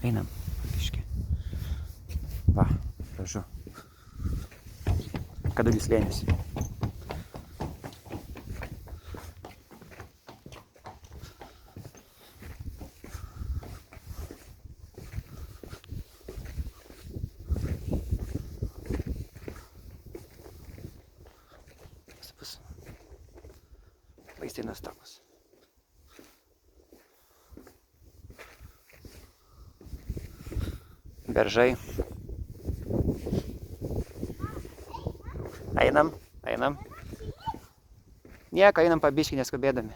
Einam, biški. Va, gražu. Kadagį slėnis. Bus vaizdai nuostabus. Beržai. Einam. Nieko, einam pabiškį neskubėdami.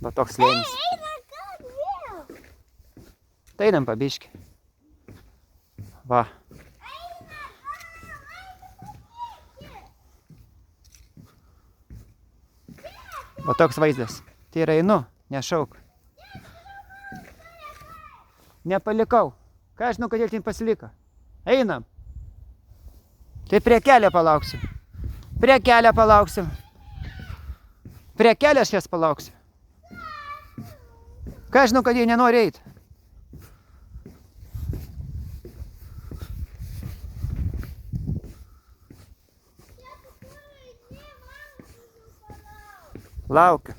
Va toks slėnis. Tai einam pabiškį. Va. Va toks vaizdas. Tai yra einu, nešauk. Nepalikau. Ką aš žinau, kodėl ten pasiliko? Einam. Tai prie kelio palauksim. Prie kelio aš jas palauksiu. Ką aš žinau, kad jie nenori eiti? Laukiu.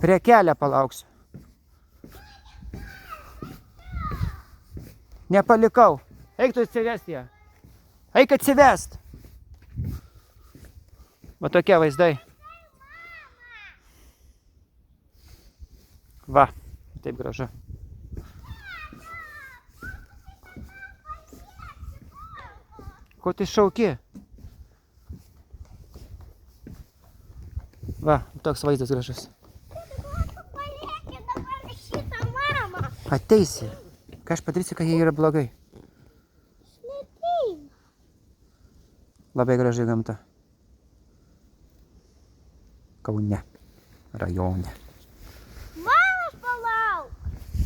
Prie kelio palauksiu. Nepalikau. Eik tu atsivest ją. Eik atsivest. Va tokie vaizdai. Va, taip gražu. Ko tu šauki? Va, toks vaizdas gražus. Ateisi. Ką aš padarysiu, kad jie yra blogai? Labai gražiai gamta. Kaune. Rajone. Mama, palauk.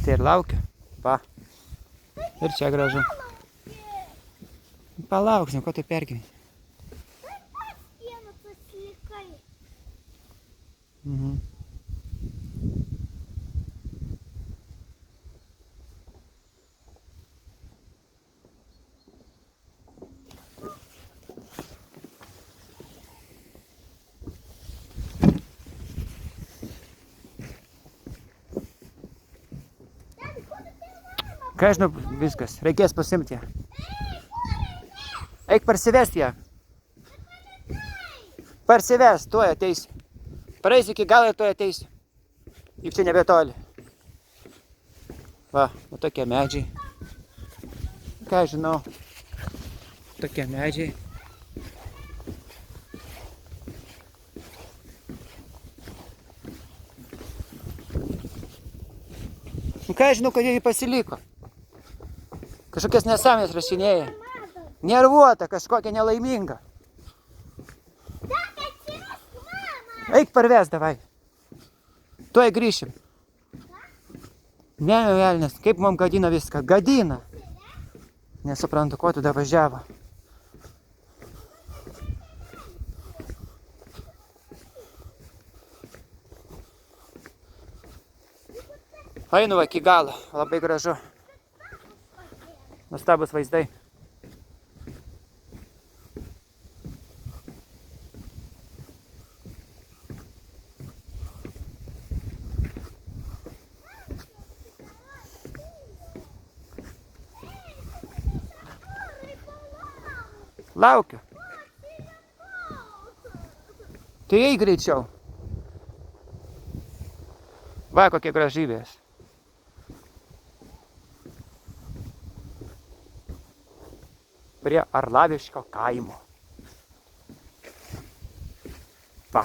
Tai ir laukiu. Va. Ir čia gražu. Palauksim, ko tu pergyveni? Vienas atsilikai. Mhm. Ką žinau, viskas. Reikės pasimti ją. Eik parsivest ją. Parsivest, tuoj ateisi. Praeisi iki galo ir tuoj ateisi. Juk čia nebetoli. Va, tokie medžiai. Ką žinau. Tokie medžiai. Ką žinau, kad jie pasiliko. Kažkokias nesąmonės rašinėja. Nervuota, kažkokia nelaiminga. Eik parves, davai. Tuoj grįšim. Ne, velnias, kaip mum gadina viską. Gadina. Nesuprantu, ko tada važiavo. Einu va iki galo. Labai gražu. Nuostabus vaizdai. Laukiu. Tai eik greičiau. Va, kokie gražybės. Prie Arlaviškio kaimo. Va.